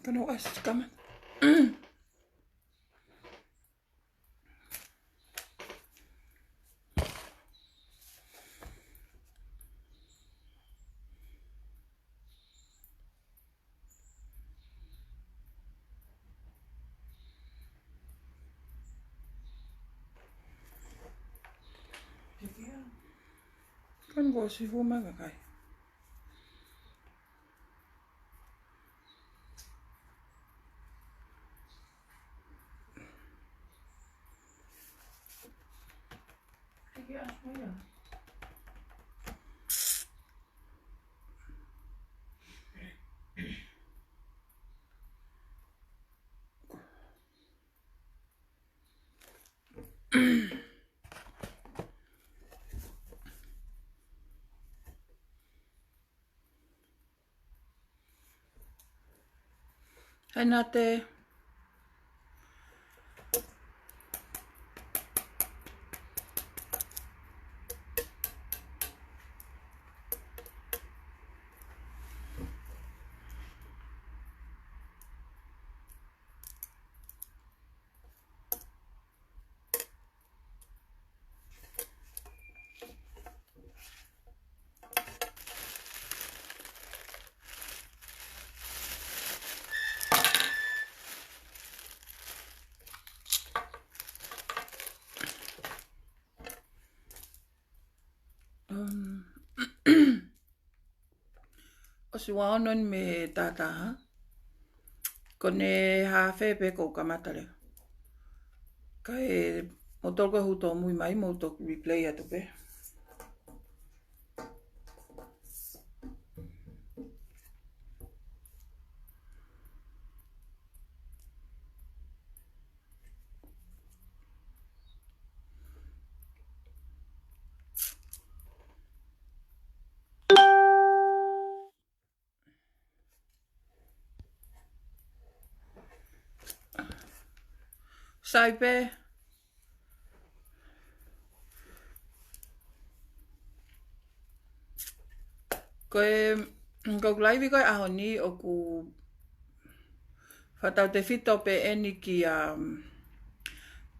Kan ook eens komen. Kan go si fu ma kai. Hai nā te o si waonon me tata ha. Kone hawhe pe ko kamatare. Kai mo tolko huto mui mai mo tolko replay atu pe. Sai pe. Ko laivi koe aho ni o ku whatau te whito pe eni ki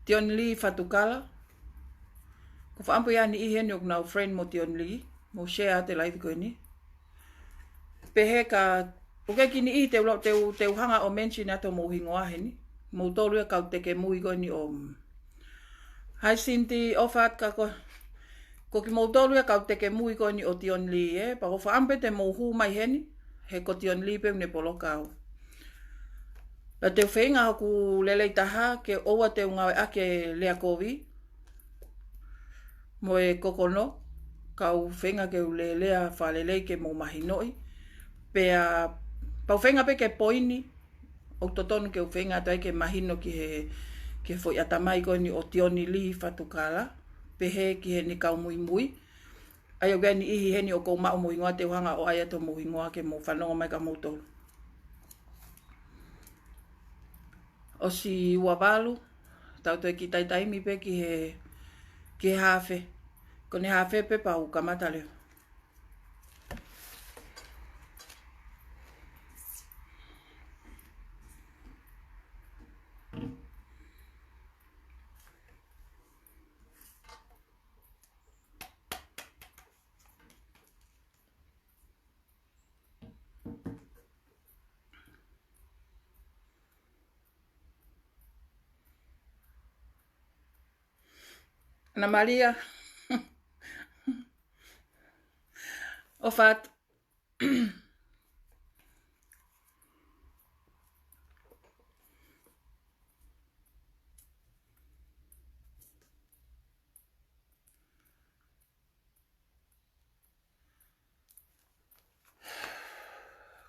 Tion Lee Fatukala. Ko whaampu ia ni iheni o kunau friend mo Tion Lee. Mo share te laivi koe ni. Pehe ka puke ki ni i te uhanga o mention ato mo hingoa heni. Mo tolu e kau teke mui koe ni o Hai Sinti ofat ka ko ki mo tolu e kau teke mui koe ni o Tion Lee pa ko whaampe te mo hu mai heni. He ko Tion Lee pe ne polo kau. La te whenga hoku lelei taha ke oua te ungawe ake lea kovi. Mo e kokono. Kau whenga ke lelea whalelei ke mo mahinoi. Pea pau whenga pe ke poini. O totonu ke whenga tai ke mahino ki he foi atamai koe ni o Tion Lee Fatukala. Pehe ki he ni kau mui mui. Ai o gani ihi heni o kou mao muhingoa te uhanga o ai ato muhingoa ke mo whanonga mai ka moutolu. O si wawalu, tau toi ki taitaimi pe ki he hawhe. Ko ne hawhe pe pau kamata leo. Ana Maria. O fat.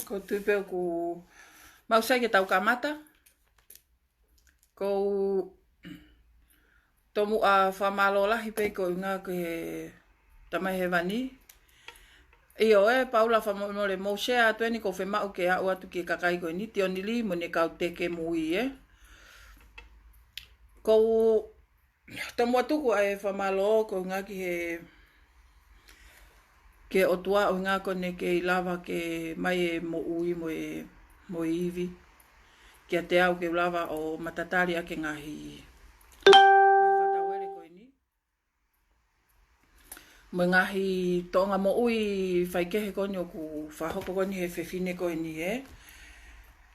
Ko tupe o ku mausai ke tau kamata. Ko tomu a whamalo lahi pe ko inga ke tamai he wani. Iyo paula whamalo le mo share atueni ko whemau ke au atu ki kakai ko ni Tion Lee mo ne kau teke mui Ko tomu atuku ai whamalo ko inga ki he ke otua o ngā kone ke lava ke mai mo ui mo iwi. kia te au ke ulawa o matatari ake ngahi. Mo ngahi tonga mo ui whaikehe koni o ku whahoko koni he whewhine koni e.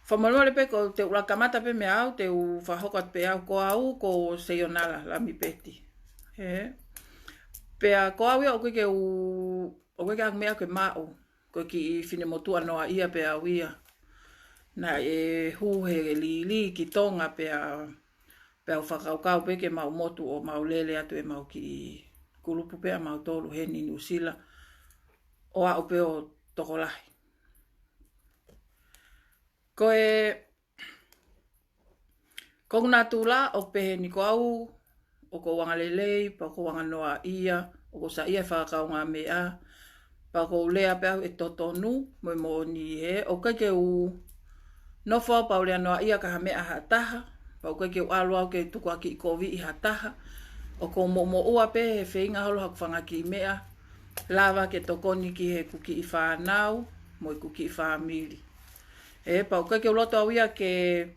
Whamalua le pe ko te ula kamata pe me au, te u whahoko at pe au ko au ko seionala la mi peti. Pea ko au ia o ke o ke mea ke mao, ko ki whine motua noa ia pe au ia. Na e hu he li ki tonga pea whakaukau pe ke mau motu o mau lele atu e mau ki kulupu pea mau tolu he ni nusila o au pe o tokolahi. Ko ngā tūla o pehe ni ko au o ko wanga lelei, pa ko wanga noa ia, o ko sa ia whakakau ngā mea, pa ko lea pe au e totonu, mo ni he, o ke u nofo pa ulea noa ia ka mea ha taha, pa ke u alu au ke tuku aki i kovi i ha taha, o ko mo ua pe he whinga holo haku whanga ki mea, lava ke tokoni ki he kuki i whanau, mo i kuki i whamiri. Pa ke u loto au ia ke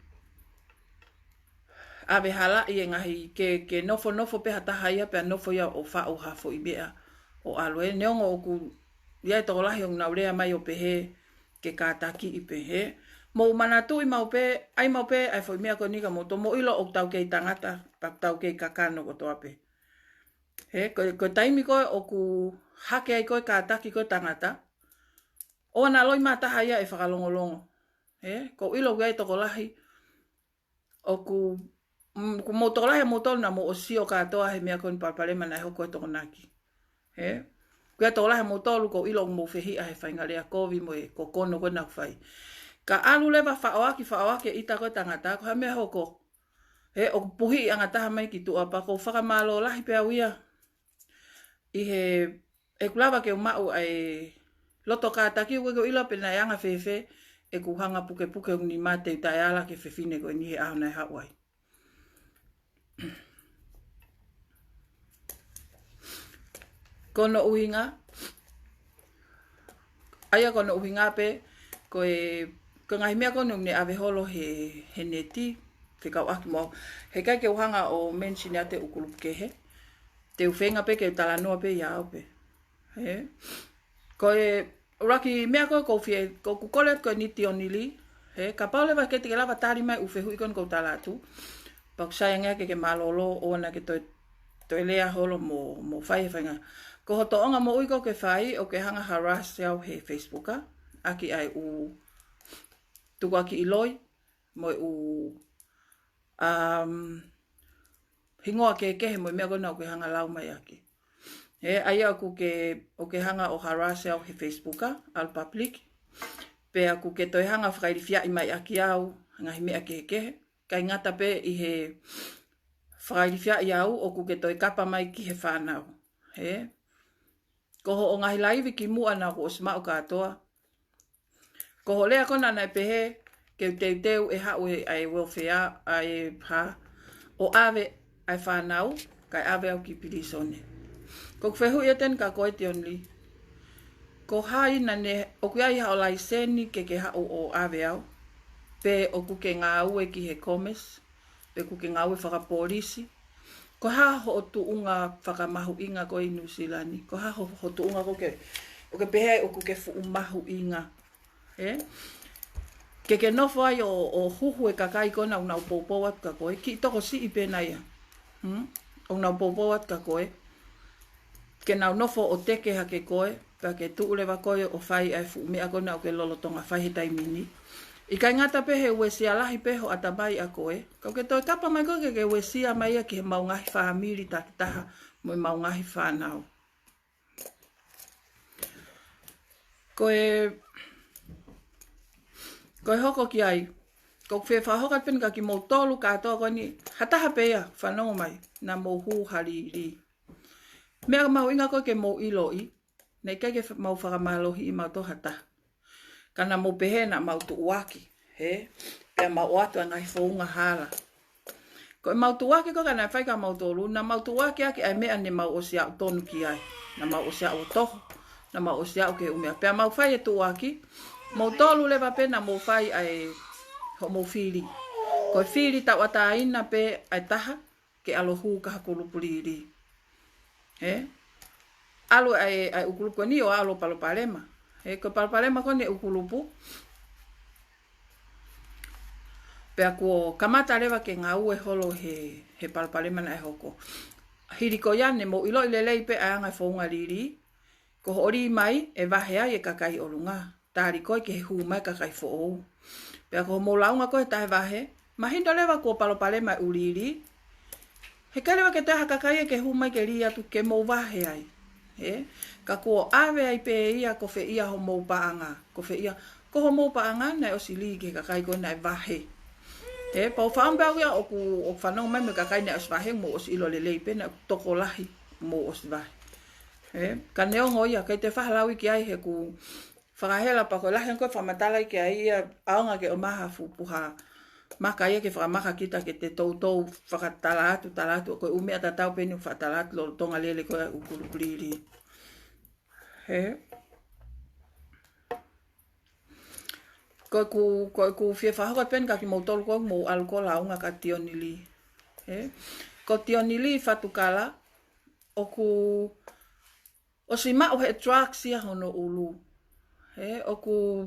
ave hala i ngahi ke nofo pe hataha ia pe nofo ia o wha o hafo i mea o alu e. Neongo o ku ia e tokolahi o ngaurea mai o pehe ke kātaki i pehe. Mo manatu i mau pe, ai fo i mea ko nika mo to mo ilo o tau kei tangata, pa tau kei kakano ko toa pe. Ko taimi koe o ku hake ai koe kātaki koe tangata, o ana loi mataha ia e whakalongolongo. Ko ilo ia e tokolahi o ku mo tokolahi mo tolu na mo o sio katoa he mea koe palpalema na hoko e tokonaki. Kua tokolahi mo tolu ko ilo mo whehia he whaingarea kovi mo e kokono koe nak whai. Ka alu lewa whaawake ita koe tangata ko ha mea hoko. O puhi angataha mai ki tua pa ko whakamalo lahi pea wia. I he e kulawa ke umau ai loto kātaki ue ko ilo pe na yanga whewhe e kuhanga puke ni mate i tai ala ke whewhine koe ni he ahona e hawai. Kono uhinga. Aia kono uhinga pe ko ngahi mea kono ne ave holo he neti. Te kau aki mo. He kai ke uhanga o menshini ate ukulupu kehe. Te uwhenga pe ke talanoa pe iao pe. Ko raki mea koe ko kukolet koe niti o nili. Ka paulewa ke te ke lava tari mai uwhehui kono kou talatu. Pak sayangea ke malolo o na ke toi lea holo mo whai whainga. Ko hoto onga mo uiko ke whai o ke hanga harass yau he Facebooka. Aki ai tuku aki iloi. Mo hingoa ke kehe mo mea kona o ke hanga lau mai aki. Ai aku o ke hanga o harass yau he Facebooka al public. Pe aku ke toi hanga whakairifia i mai aki au ngahi mea kehe. Kai ngata pe i he whakairifia i au o ku ke toi kapa mai ki he whanau. Koho o ngahi laivi ki mua na ko o smau katoa. Koho lea kona nai pehe ke teu e hau ai welfare ai ha o ave ai whanau kai ave au ki pirisone. Ko whehu ia ten ka koe te onli. Ko hai na ne o kuai hao laiseni ke hau o ave au. Pe o kuke ngā ue ki he komes, pe kuke ngā ue whakaporisi. Ko ha ho tu unga whakamahu inga ko i Nusilani. Ko ha ho tu unga ko ke pehe o kuke fu mahu inga. Ke nofo ai o huhu e kakai kona unau popowat ka koe. Ki toko si i pena ia. Unau popowat ka koe. Ke nau nofo o teke ha ke koe. Pa ke tuulewa koe o whai ai fu mea kona o ke lolotonga whai he taimini. I kai ngata pehe ue si alahi peho atabai a koe. Kau ke toi kapa mai koe ke ue si mai ia ki he maungahi whaamiri takitaha mo i maungahi whanau. Koe hoko ki ai. Ko whee whahokat pen ka ki mou tolu katoa koe ni hataha pea whanau mai na mou hu hariri. Mea mau inga koe ke mou iloi. Nei kai ke mau whakamalohi i mau tohataha. Kana mo pehe na mau tuuaki. Pea mau atu ngai whaunga hala. Ko mau tuuaki ko kana whaika mau tolu. Na mau tuuaki aki ai mea ne mau osia u tonu ki ai. Na mau osia u toho. Na mau osia u ke umea. Pea mau whai e tuuaki. Mau tolu lewa pena mau whai ai ho mau whiri. Koe whiri tau ataina pe ai taha ke alo hu ka kulupuliri. Alo ai ukulupu ni o alo palopalema. Ko palopalema ko ne ukulupu. Pe ako kamata lewa ke ngā ue holo he palopalema na e hoko. Hiri ko iane mo ilo i lelei pe ai angai whaunga riri. Ko hori mai e wahea e kakai o runga. Tāri koe ke he hu mai kakai whoou. Pe ako mo launga koe tahe wahe. Mahinda lewa ko palopalema uriri. He kalewa ke taha kakai e ke hu mai ke ri atu ke mo wahe ai. Ka kua awe ai pe ia ko fe ia ho mo paanga. Ko fe ia ko ho mo paanga na o sili ke kakai koe na e wahe. Pau whaambau ia o whanau mai me kakai na os wahe mo os ilo lelei pe na toko lahi mo os wahe. Ka neongo ia kei te whahalawi ki ai he ku whakahela pa koe lahi koe whamatala ki ai ia aonga ke o maha fupuha. Maka ia ke whakamaka kita ke te tautou whakatalatu talatu koe umea tatau penu whakatalatu lo tonga lele koe ukulupuriri. Koe ku whie whahoka pen ka ki mau tolu koe mau alkola aunga ka tionili. Ko tionili whatukala o si mao he drugs ia hono ulu. O ku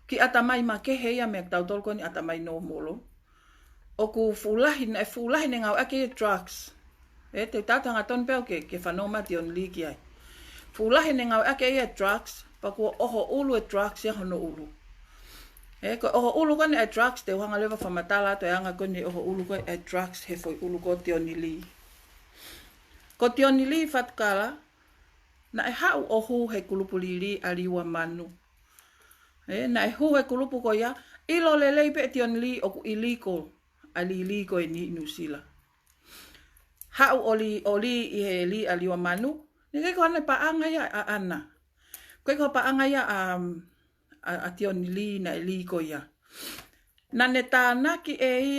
ki atamai ma ke heia me tau tolu koe ni atamai no molo. O ku fulahi ne ngau ake drugs. Te tatanga ton peo ke whanoma tionili ki ai. Fulahi ne ngau ake ia drugs pa kua oho ulu e drugs ia hono ulu. Ko oho ulu kone e drugs te uhanga lewa whamatala to e anga kone oho ulu koe e drugs he foi ulu ko tionili. Ko tionili whatukala na e hau ohu he kulupuliri aliwa manu. Na e hu he kulupu ko ia ilo lelei pe tionili oku illegal ali illegal e ni nusila. Hau oli i he li aliwa manu. Ni kei koe paanga ia a ana. Kei koe paanga ia a tionili na illegal ia. Na ne tānaki e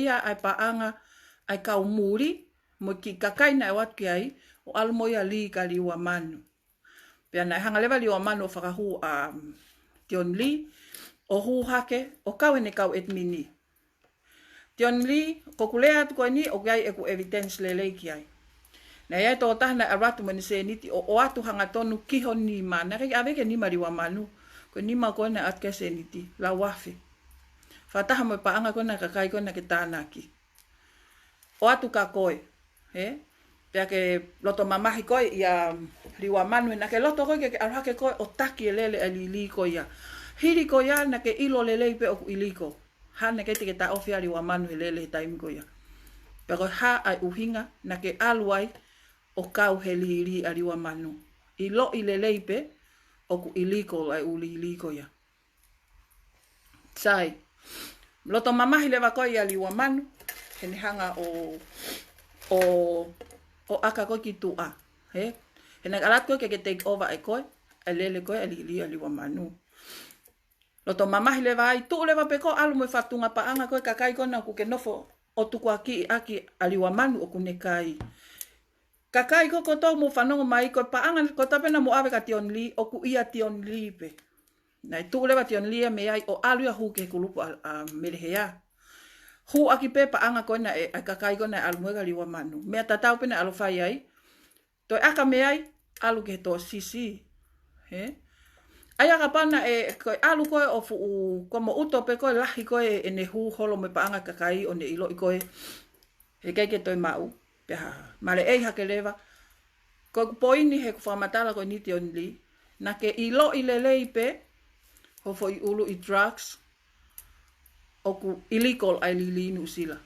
ia ai paanga ai kau muri mo ki kakai na e wat ki ai o almoia li ka liwa manu. Pea na hanga lewa liwa manu o whakahu a tionili o hu hake o kau ene kau etmini. Tionili ko kulea atu koe ni o gai e ku evidence lelei ki ai. Na iai tō tahna a ratu mani se niti o atu hanga tonu kiho nima. Na kei aweke nima liwa manu. Ko nima koe na atke se niti la wafe. Whataha mo paanga koe na kakai koe na ke tānaki. O atu ka koe. Pea ke loto mamahi koe ia liwa manu. Na ke loto koe ke aruhake koe o taki e lele a lili koe ia. Hiri koe ia na ke ilo lelei pe oku iliko. Hana kei te ke ta ofia liwa manu e lele he taimi koe ia. Pea koe ha ai uhinga na ke aluai o kau he liri a liwa manu. I lo i lelei pe oku iliko ai uli iliko ia. Sai. Loto mamahi lewa koe ia liwa manu. He ni hanga o aka koe ki tua. He nag alat koe ke take over ai koe. A lele koe a lili a liwa manu. Loto mamahi lewa ai tu lewa pe koe alu me whatunga paanga koe kakai koe na kuke nofo o tuku aki a liwa manu o kunekai. Kakai ko tau mo whanonga mai ko paanga ko tapena mo awe ka tionili o ku ia tionili pe. Nai tu lewa tionili me ai o alu ia hu ke kulupu a merehea. Hu aki pe paanga ko na e kakai ko na almuega liwa manu. Mea tatau pena alu whai ai. Toi aka me ai alu ke to sisi. Ai aka pana e koe alu koe o fu ko mo uto pe koe lahi koe e ne hu holo me paanga kakai o ne ilo i koe. He kei ke toi mau. Mare ei hake lewa. Ko poini he whamatala ko ni tionili. Na ke ilo i lelei pe. Ho fo i ulu i drugs. O ku illegal ai lilinu sila.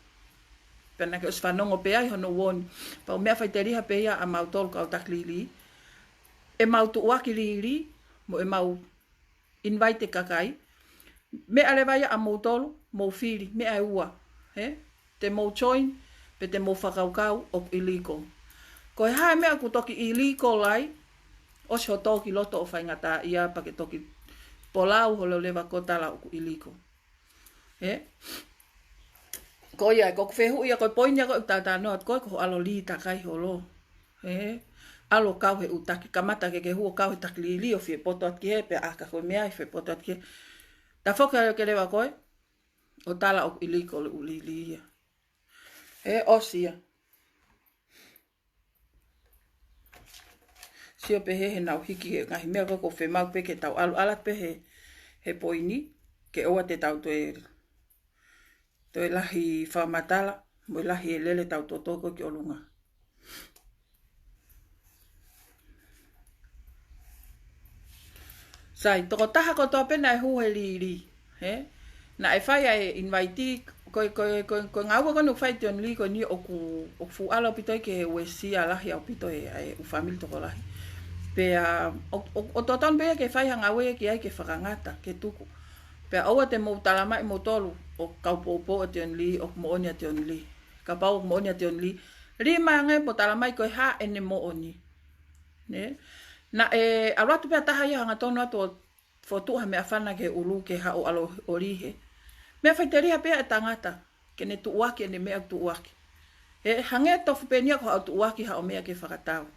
Pena ke os whanongo pe ai hono woni. Pa o mea whaiteriha pe ia a mau tolu kau tak lili. E mau tu waki lili. Mo e mau invite kakai. Me alewa ia a mau tolu. Mau whiri. Me ai ua. Te mau join. Pe te mo whakaukau o illegal. Ko e hae mea ku toki illegal ai, o si ho toki loto o whaingata ia pa ke toki polau ho leo lewa kotala o ku illegal. Ko ia, ko whehu ia, ko poinia ko utata noa, ko ko alo li takai ho lo. Alo kau he utaki, kamata ke huo kau he taki li o fie poto atki he, pe aka koe mea he poto atki he. Ta whoka ke lewa koe, O tala o iliko le ulilia. E osia. Sio pehe he nau hiki e ngahi mea ko whe mau pe ke tau alu ala pehe he poini ke oa te tau toe lahi whamatala mo lahi e lele tau totoko ki olunga. Sai, toko taha ko toa pena e hu he li. Na e whai e invite ko ngāua konu whai te on li ko ni oku fu ala pitoi ke he uesi a lahi au pitoi e u famili toko lahi. Pea o totan pea ke whai hanga ue ki ai ke whakangata, ke tuku. Pea aua te mou talamai mo tolu o kaupopo te on li o moonia te on li. Ka pau o moonia te on li. Ri mange po talamai koe ha ene mo oni. Na e alwatu pea taha ia hanga tono atu o fotuha mea whana ke ulu ke ha o alo orihe. Mea whaiteria pea e tangata ke ne tuuaki ene mea tuuaki. Hange tofu penia ko au tuuaki ha o mea ke whakatau.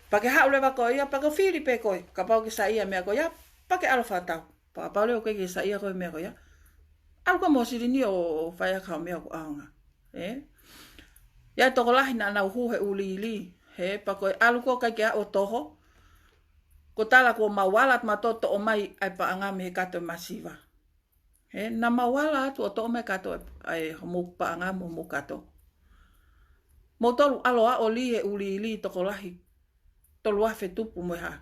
Pake hau lewa koe ia, pake whiri pe koe, ka pau ke sa ia mea koe ia, pake alo whatau. Paka pau leo koe ke sa ia koe mea koe ia. Alu ka mosiri ni o whaia kao mea ko aonga. Ia toko lahi na nau hu he uli ili. Pa koe alu ko kai ke o toho. Ko tala ko mawalat matoto o mai ai pa anga me he kato masiva. Na mawala atu o to mai kato ai mo pa anga mo kato. Mo tolu aloa o li he uli ili toko lahi. Tolu afe tupu mo ha.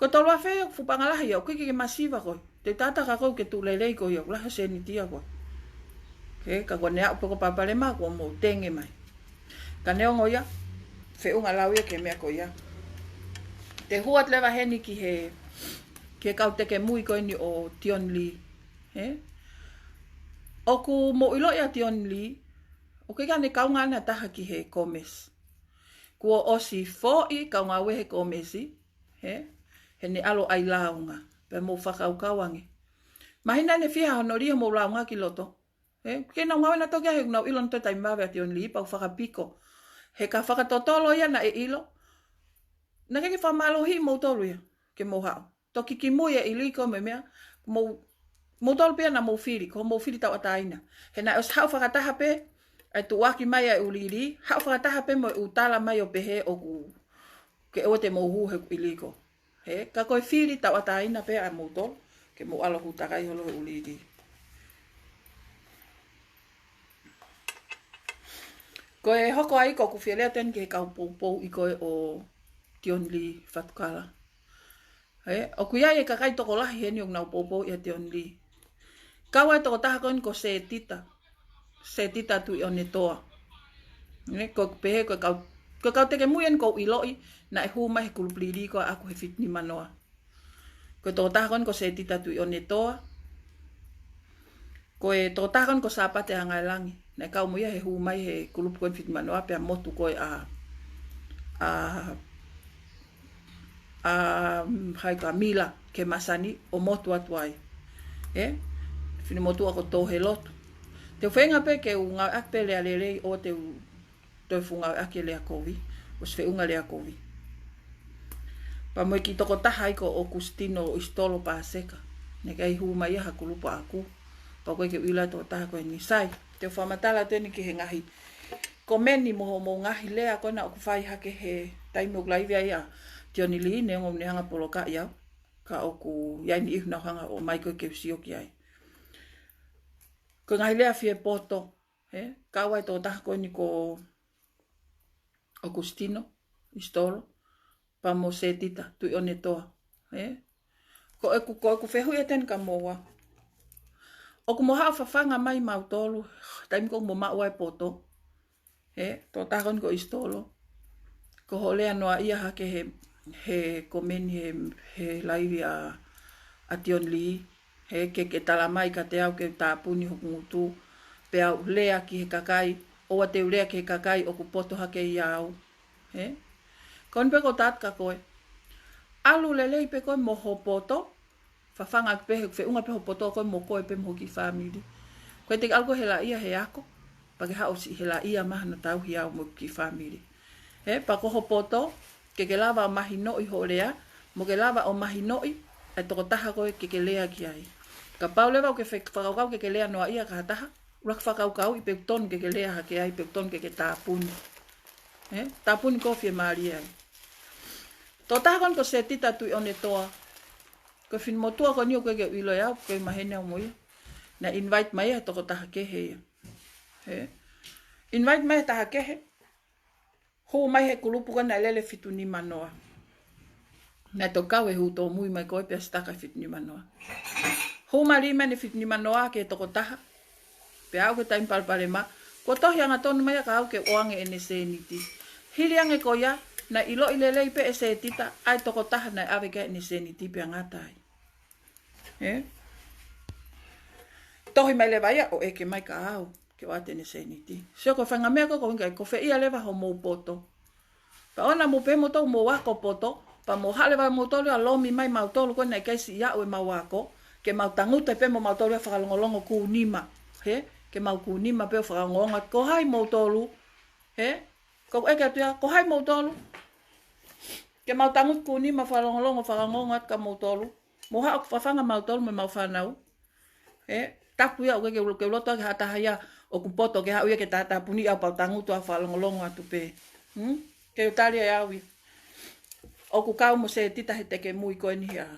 Ko tolu afe fu pangalahi o kiki masiva ko. Te tata ka ko ke tu lelei ko yo la se ni tia ko. Ka ko nea poko papalema ko mo tenge mai. Ka neo ngoia fe unga lauia ke mea ko ia. Te huat lewa heni ki he ke kau teke mui ko ni o Tion Li. Oku mo ilo ia Tion Li. O ke kane kaunga na taha ki he komes. Kua osi fo'i kaunga wehe komesi. He ne alo ai launga. Pe mo whakau kawangi. Mahina ne whiha honoria mo launga ki loto. Kena ngawe na tokia he nau ilo nto taimawe a Tion Li. Pau whakapiko. He ka whakatotolo ia na e ilo. Na keki whamalohi mo tolu ia. Ke mo hao. Toki ki mui e iliko me mea. Mo tolu pia na mo whiri. Ko mo whiri tau ataina. He na os hao whakataha pe. Ai tuaki mai ai uliri. Hao whakataha pe mo utala mai o pehe o ku. Ke o te mo hu he iliko. Ka koe whiri tau ataina pe a mo tolu. Ke mo alo hutakai holo he uliri. Koe hoko ai ko ku whielea ten ke kau pou i koe o Tion Li whatukala. O kuia e kakai toko lahi heni o nau pou i a Tion Li. Kau ai toko taha koin ko se tita. Se tita tu i o ne toa. Ko pehe ko kau teke muien ko iloi na e huma he kulupliri ko aku he fitni manoa. Ko toko taha koin ko se tita tu i o ne toa. Ko e toko taha koin ko sapate hangai langi. Na kau muia he humai he kulupu koin fitni manoa pia motu koe haika mila ke masani o motu atuai. Fini motu ako tō he lotu. Te whenga pe ke unga akpe lea lelei o te funga ake lea kovi. O se unga lea kovi. Pa moe ki toko taha iko o Kustino o Istolo Paseka. Ne kai humai aha kulupa aku. Pa koe ke wila toko taha koe ni sai. Te whamatala tēni ki he ngahi. Ko meni moho mo ngahi lea koe na o kuwhai hake he taimi o glaivia ia. Tion Li ne ngom ne hanga poloka iau. Ka oku yaini ihu na hanga o mai koe ke usioki ai. Ko ngahi lea fie poto. Kawai tō taha koe ni ko o Kustino, Istolo. Pa mo se tita, tui o ne toa. Ko eku whehu e ten ka moa. O ku moha o whawhanga mai mau tolu. Taimi ko mo maua e poto. Tō taha koe ni ko Istolo. Ko ho lea noa ia hake he komeni he laivi a Tion Li. Ke tala mai ka te au ke tāpuni hoku ngutu. Pe au lea ki he kakai. Oa te lea ki he kakai o ku poto hake i au. Kon pe ko tātka koe. Alu lelei pe koe moho poto. Whawhanga pe he unga pe ho poto koe mo koe pe moho ki whamiri. Koe te alko he la ia he ako. Pake hao si he la ia mahana tau hi au mo ki whamiri. Pa ko ho poto. Ke lava o mahi noi ho lea. Mo ke lava o mahi noi. Ai toko taha koe ke lea ki ai. Ka pau lewa o ke whakaukau ke lea noa ia ka hataha. Rak whakaukau i peuton ke lea hake ai, peuton ke tāpuni. Tāpuni kofie maari ai. Tō tahakon ko se tita tui one toa. Ko fin motua ko niu ke uilo iau, ke mahene o moia. Na invite mai e toko taha kehe ia. Invite mai taha kehe. Hou mai he kulupu ka na lele fitu ni manoa. Na to kau e hu tō mui mai koe pia staka fitu ni manoa. Hou mari mene fitu ni manoa ke toko taha. Pe au ke taim palpare ma. Ko tohi anga tonu mai ka au ke oange ene se niti. Hili ange ko ia. Na ilo ilelei pe e se tita. Ai toko taha na ave ke ene se niti pe angatai. Tohi mai lewa ia o eke mai ka au. Ke wate ne se niti. Sio ko whanga mea ko inga ko fe ia lewa ho mou poto. Pa ona mo pe mo tau mo wako poto. Pa mo halewa mo tolu a lomi mai mau tolu ko na kaisi ia o e mau wako. Ke mau tanguta pe mo mau tolu a whakalongolongo ku nima. Ke mau ku nima pe o whakalongonga. Ko hai mo tolu. Ko eke atua ko hai mo tolu. Ke mau tangut ku nima whakalongolongo whakalongonga ka mo tolu. Mo ha o whawhanga mau tolu me mau whanau. Tapu ia o ke loto ke hataha ia o kupoto ke hau ia ke tata puni au pau tangutu a whalongolongo atu pe. Ke utaria ia awi. O ku kau mo se tita he teke mui koe ni hea.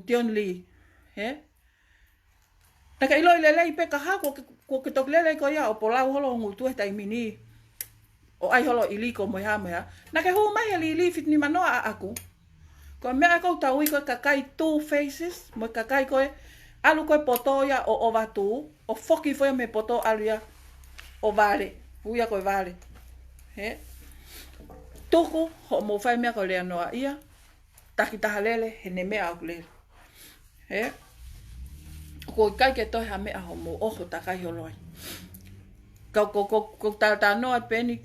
Tion li. Naka ilo ilelei pe ka ha ko ke tok lelei ko ia o polau holo ngutu he taimini. O ai holo iliko mo ha mea. Naka huu mai ali ili fit ni manoa a aku. Ko mea kou tau i koe kakai two faces. Mo kakai koe alu koe poto ia o ovatu. O foki foi me poto alu ia o vale. Uia koe vale. Tuku ho mo fai mea ko lea noa ia. Taki taha lele he ne mea au lele. Ko kai ke toi ha mea ho mo oho takai holoi. Ko tata noa peni.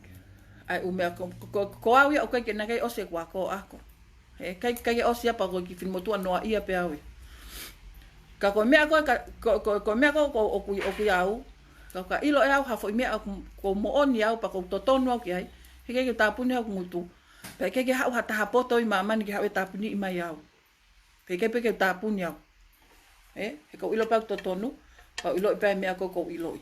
Ai umea ko au ia o kai ke nakai ose kwa ko ako. Kai osia pa ko ki fin motua noa ia pe au. Ka ko mea ko mea ko o ku au. Ka ilo e au ha foi mea ko mo oni au pa ko totonu au ki ai. He ke tapuni au ngutu. Pe ke hau hata hapoto i mamani ke hau e tapuni i mai au. Pe ke tapuni au. He ko ilo pa totonu. Pa ilo pe mea ko ilo i.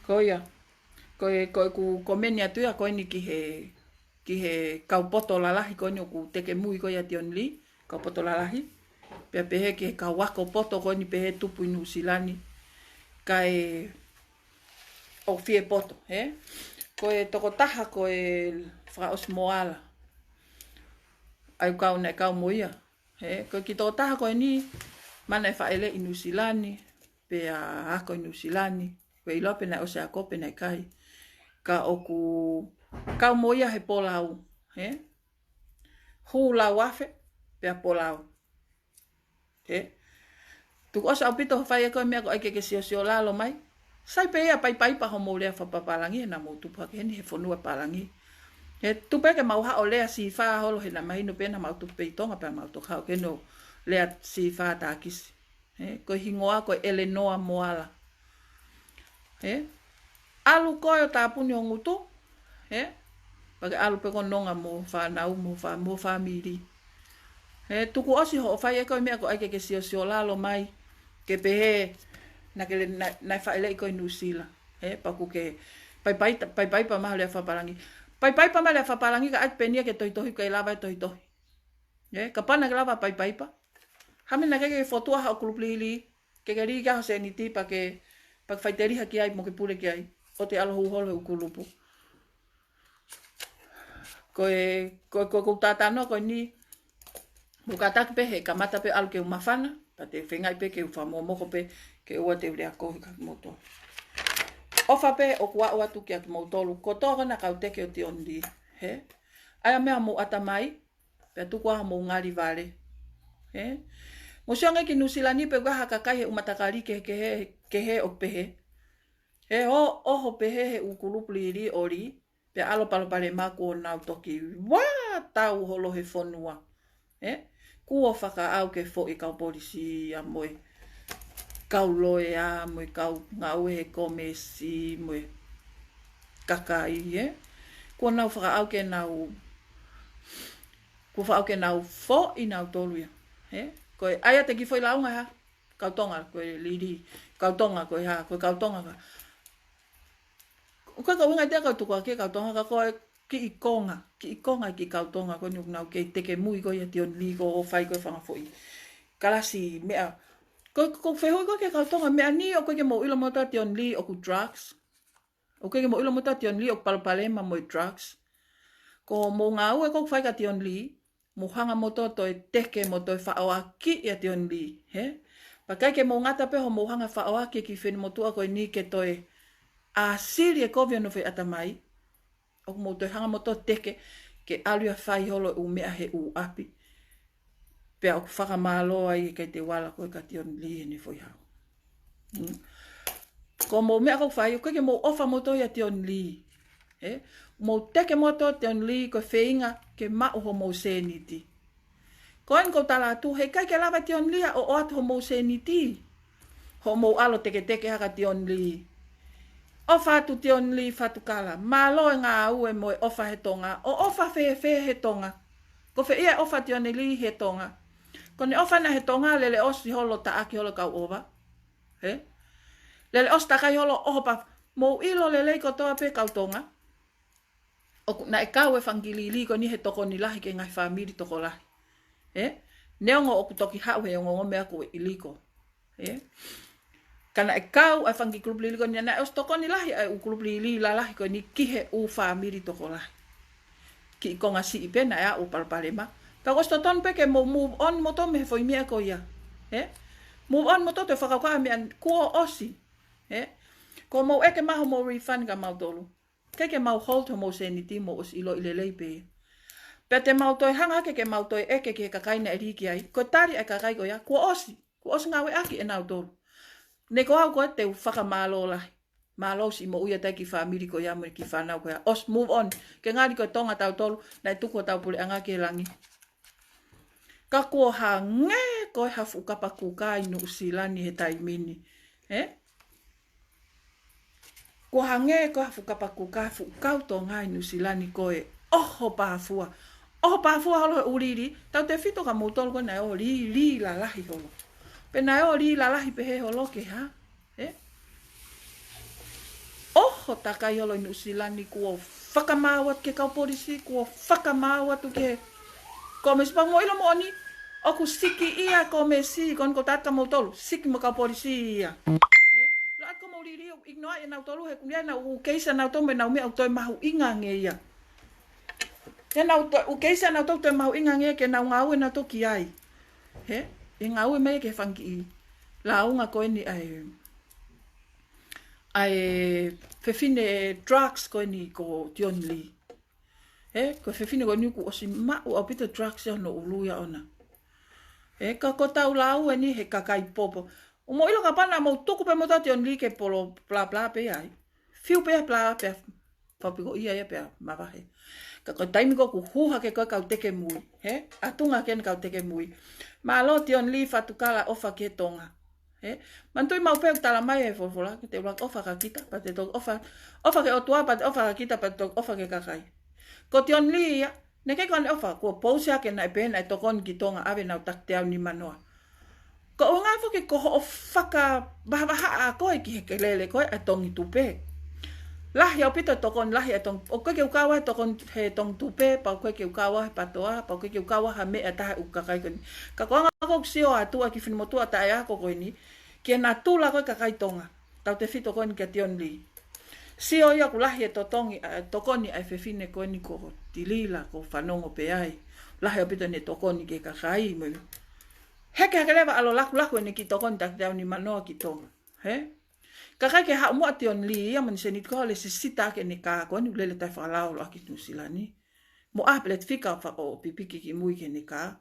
Koia. Ko meni atu ia koe ni ki he kaupoto lalahi koe ni ku teke mui koe ation li. Kaupoto lalahi. Pea pehe ki he kawako poto koe ni pehe tupu inu silani. Kai o fie poto. Koe toko taha koe whakaos moala. Ai kau nei kau moia. Koe ki toko taha koe ni mana e whaele inu silani. Pea ako inu silani. Koe ilope na ose a kope nei kai. Ka oku kau moia he polau. Hu lau afe, pea polau. Tuku osa au pito whai e koe mea ko aike ke sio lalo mai. Sai pe ia pai pa ho mo lea whapapalangi na mo tupa ke heni he whanua palangi. Tupe ke mau hao lea si wha holo he na mahino pena mau tupe i tonga pea mau tukau ke no lea si wha tākisi. Koe hingoa koe Eleanor Moala. Alu koe o tāpuni o ngutu. Pake alu pe ko nonga mo whanau mo whamiri. Tuku osi ho whai e koe mea ko aike ke sio lalo mai. Ke pehe na ke nai whaile i koe nusila. Paku ke pai pa maha lea whaparangi. Pai pa maha lea whaparangi ka ait penia ke tohitohi ka ilawa e tohitohi. Ka pana ke lawa pai pa. Hame na keke fotua hao kuluplili. Ke ri ka ho se niti pa ke whaiteri haki ai mo ke pule ki ai. O te alohu holo u kulupu. Ko tātano koe ni. Mukataki pe he kamata pe alu ke umawhana. Pa te whengai pe ke uwhamomoko pe ke ua te urea kohi ka moto. Ofa pe o kua o atu ki aki mautolu. Ko tōra na kau teke o te ondi. Aya mea mo atamai. Pe tuku aha mo ngari vale. Mo sionga ki nusilani pe waha kakai he umatakari ke he o pehe. Oho pehe he ukulupli ri ori. Pe alo palopale mako o nau toki. Waa tau holo he whanua. Kua whaka au ke fo i kau polisi a moe. Kau loe a moe kau ngau he komesi moe kakai. Kua nau whakaau ke nau, kua whakaau ke nau fo I nau tolu ia. Koe aia te ki foi launga ha, kautonga, koe liri, kautonga, koe ha, koe kautonga ka. Koe ka winga te kautukua ke kautonga ka koe ki I konga ki kautonga, koe nuk nau ke teke mui koe ia tion li ko o whai koe whanga foi. Kalasi mea, koe whehui koe ke kautonga, mea ni o koe ke mo ilo mota tion li o ku drugs. O koe ke mo ilo mota tion li o palpalema mo drugs. Ko mo ngā ue koe whai ka tion li, mo hanga moto toi teke mo toi whaoa ki ia tion li. Pakai ke mo ngata peho mo hanga whaoa ki wheni motua koe ni ke toi a siri e kovia no whi atamai. O mo toi hanga moto teke ke alua whai holo u mea he u api. Pea o whakamaloa I kei te wala koe ka tion li ni whi hau. Ko mo mea koe whai, koe ke mo ofa moto ia tion li. Mo teke moto tion li koe wheinga ke mao ho mo seniti. Koen ko tala tu he kai ke lava tion li o atu ho mo seniti. Ho mo alo teke haka tion li. Ofa tu tion li fatu kala. Malo ngā ue mo ofa he tonga. O ofa fe he tonga. Ko fe ia ofa tion li he tonga. Ko ne ofa na he tonga lele osi holo ta aki holo kau ova. Lele osi ta kai holo opa. Mo ilo lele ko toa pe kau tonga. Na e kau e whangili li ko ni he toko ni lahi ke ngai whamiri toko lahi. Neongo o kutoki hau he ongo mea ko I liko. Kana e kau ai whangi kulupili ko ni na e os toko ni lahi ai u kulupili la lahi ko ni kihe u whamiri toko lahi. Ki I konga si I pena ea u palpalema. Ka kosto ton peke mo move on mo to me foi mea ko ia. Move on mo to te whakaukaa mea kua osi. Ko mo eke maho mo refund ka mau tolu. Keke mau hold mo seniti mo os ilo ilelei pe. Pea te mau toi hanga ke mau toi eke ke kakaina e riki ai. Ko tari e kakai ko ia. Kua osi ngawe aki e nau tolu. Ne ko hau koe te whakamalo lahi. Malo si mo uia tai ki whamiri ko ia mo ki whanau ko ia. Os move on. Ke ngāri ko tonga tau tolu. Nai tuko tau pule anga ke langi. Ka kua hange koe hafu kapa kukai no usilani he taimini. Ko hange ko hafu kapa kukai fu kau to ngai no usilani koe. Oho pāfua. Oho pāfua holo uriri. Tau te whito ka motolo ko nai o li la lahi holo. Pe nai o li la lahi pe he holo ke ha. Oho takai holo no usilani kua whakamawat ke kau polisi. Kua whakamawat tu ke. Ko me sipa mo ilo mo oni. O ku siki ia ko me si. Kon ko tatka mo tolu. Siki mo kau polisi ia. Lo at ko mo riri. Ignoa e nau tolu. He kunia na u keisa nau tolu. Me nau me au toi mahu inga nge ia. He nau u keisa nau tolu toi mahu inga nge. Ke nau ngau e nau toki ai. E ngau e mei ke whanki i. La unga ko ni ai. Ai fefine drugs ko ni ko tion li. Ko fefine ko ni ku osi mau au pita drugs ya no uluia ona. Ka ko tau lau e ni he kakai popo. Umo ilo ka pana mo tuku pe mota tion li ke polo bla bla pe ai. Fiu pe bla pe. Papiko ia ia pe mawahe. Ka ko taimi ko ku huha ke ko kau teke mui. Atunga ken kau teke mui. Ma lo tion li fatukala ofa ke tonga. Mantui mau pe tala mai e fofola ke te blak ofa ka kita pa te tok ofa ke otua pa te ofa ka kita pa te tok ofa ke kakai. Ko tion li ia ne ke kon ofa ko pousia ke na pena e tokon ki tonga ave na takte au ni manoa. Ko nga fo ke ko faka baha a ko ki ke lele ko e tongi tupe. Lah ya pito tokon lah ya tong o ko ke ukawa tokon he tong tupe pa ko ke ukawa patoa pa ko ke ukawa ha me ata u kakai kon. Ka ko nga ko sio atua ki fin motua ta ya ko ni ke na tula ko kakai tonga. Tau te fito kon ke tion li. Sio ia kulah ya totongi tokoni ai fefine ko ni ko tilila ko fanongo pe ai. Lah ya pito ne tokoni ke kakai mo. Heke leva alo laku ni ki tokon tak ni manoa ki tonga. Kakai ke ha mo ation li ia man senit ko le sita ke ni ka ko ni lele ta falau lo aki tusilani. Mo aplet fika fa o pipiki ki mui ke ni ka.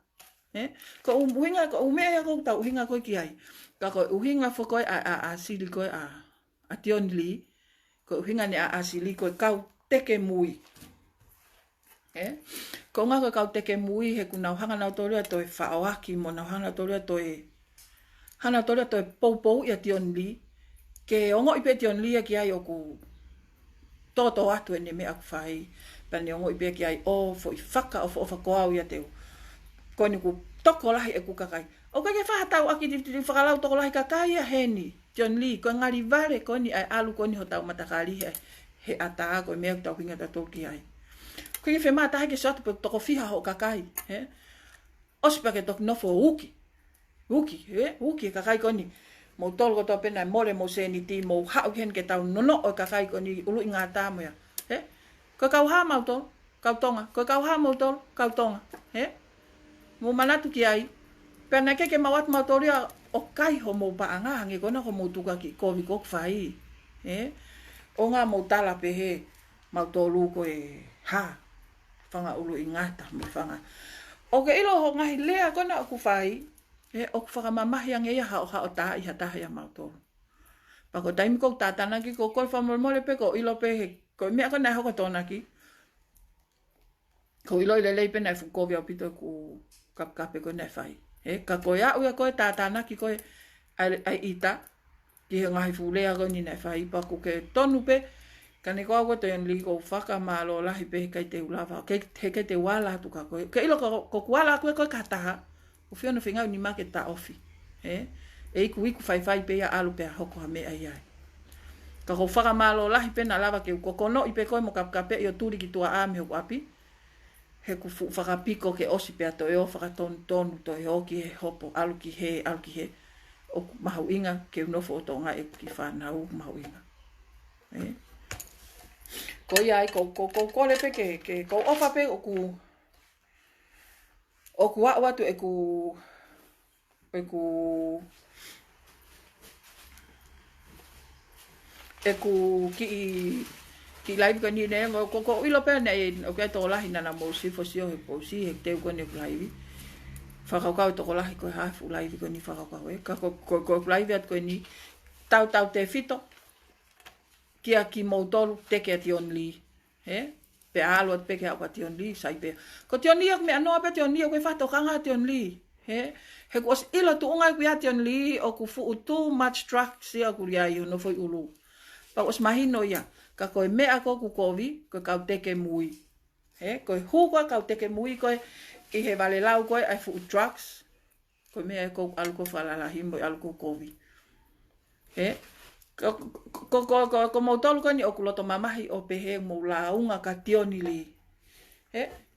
Ko uhinga ko umea ko ta uhinga ko ki ai. Ka ko uhinga fo ko a sili ko a ation li. Ko uhinga ni a sili ko kau teke mui. Ko nga ko kau teke mui he kuna hanga na toria to fa o aki mo na hanga toria to hana toria to pou ia tion li. Ke ongo ipe tion lia ki ai oku toto atu ene me aku whai. Pani ongo i pia ki ai o fo i whaka o whakaau ia teo. Koe ni ku toko lahi e ku kakai. O kai ke whahatau aki ti whakalau toko lahi kakai a heni. John Lee, koe ngari vare koe ni ai alu koe ni ho tau matakari he ata koe mea tau hinga ta toki ai. Koe ke whemata hake sotu pe toko fiha ho kakai. Osi pa ke toki nofo uki. Uki kakai koe ni. Mo tolo ko tō pena mole mo se ni ti mo hau hen ke tau nono o kakai koe ni ulu inga tāmo ya. Koe kau ha mau tolo, kau tonga. Koe kau ha mau tolo, kau tonga. Mo manatu ki ai. Pena ke mawat mau tolo ya o kai ho mo paanga hangi kona ho mo tuka ki kovi kok whai. O ngā mo tala pe he mau tolo koe ha. Whanga ulu ingata mi whanga. O ke ilo ho ngahi lea kona o ku whai. O ku whakamamahi ang ea hao tā iha taha ia mau tolo. Pako taimi kou tātana ki ko koe whamolmole pe ko ilo pe he. Ko mea ka nai hoko tōna ki. Ko ilo i lelei pe nai fukovi au pito ku kapkape ko nai whai. Ka koe au ia koe tātana ki koe ai ita. Ki he ngahi fulea koe ni nai whai. Pako ke tonu pe. Ka ne koa koe toion li ko whakamalo lahi pe he kai te ulawa. He kai te wala atu ka koe. Ke ilo ko kuala koe koe kataha. O whiona whengau ni make ta ofi. E iku whai pe ia alu pe a hoko ha mea iai. Ka ko whakamalo lahi pena lava ke ukokono i pe koe mo kapkape i o turi ki tua ame o api. He ku whakapiko ke osi pe ato e o whakatonu tonu to e o ki he hopo alu ki he. O mahu inga ke unofo o tonga e ki whanau mahu inga. Ko iai ko kole pe ke ko ofa pe o ku watu e ku ki live ka ni ne ko ilo pe ne o ke to lahi na mo si fo si o po si he te ko ne live whakakau to ko lahi ko ha fu live ko ni whakakau e ka ko live at ko ni tau te fito ki a ki mo tolu te ke tion li pe alo at pe ke apa tion li sai pe ko tion li ak me ano apa tion li ko fa to kanga tion li he ko ilo tu unga ku ya tion li o ku fu too much truck si aku ya yo no foi ulu pa os mahino ya ka ko me ako ku kovi ko ka te ke mui ko hu ko ka te ke mui ko i he vale lau ko ai fu trucks ko me ko alko fala la himbo alko kovi ko mo tolu ko ni o kuloto mamahi o pehe mo launga ka tioni li.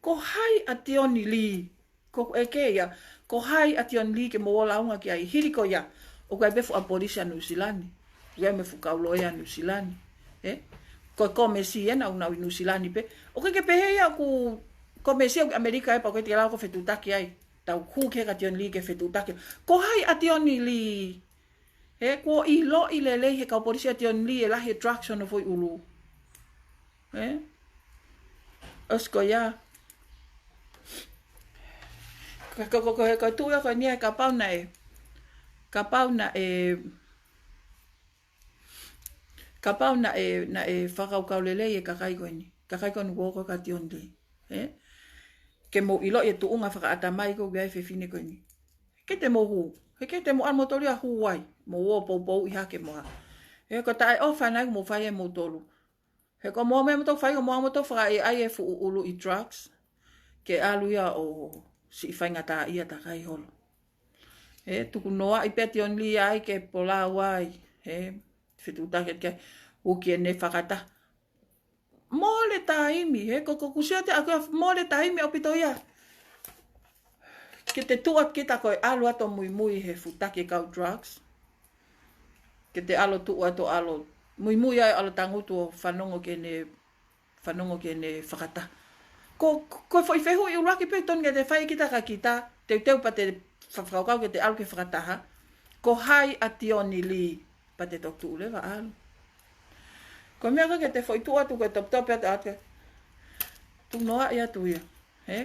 Ko hai a tioni li. Ko eke ya. Ko hai a tioni li ke mo launga ki ai hiri ko ya. O kai befu a polisia New Zealand. Ue me fu kauloia New Zealand. Ko komesi ena una New Zealand pe. O kai ke pehe ya ku komesi o Amerika e pa ko te lau ko fetutaki ai. Tau ku ke ka tioni li ke fetutaki. Ko hai a tioni li. Ko i lo i lele he kau polisia tion li e lahi trucks ono foi ulu. Osko ya. Ko tuya ko ni ka pau na e. Ka pau na e whakau kau lele e kakai ko ni. Kakai ko ni woko ka tion li. Ke mo ilo e tuunga whakaatamai ko gai fefine ko ni. Ke te mo hu. He ke te mo an motori a huai, mo o pou i hake moa. He ko tae o whanau mo whai e motolu. He ko moa mea moto whai o moa moto whai e ai e fu ulu i trucks. Ke alu ia o si i whainga tā ia ta kai holo. Tuku noa i peti on li ai ke pola wai. Whitu taket ke uki e ne whakata. Mole taimi, ko kusia te akua mole taimi o pito ia. Ke te tuat kita koe alu ato mui he futake kau drugs. Ke te alo tuat o alo mui ai alo tangutu o whanongo ke ne whakata. Ko foi fehu i uraki pe ton ke te whai kita ka kita, te teu pa te whakau ke te alu ke whakataha. Ko hai ationi li pa te tok tu ulewa alu. Ko mea ka ke te foi tuatu koe top e te ate. Tu noa ia tu ia.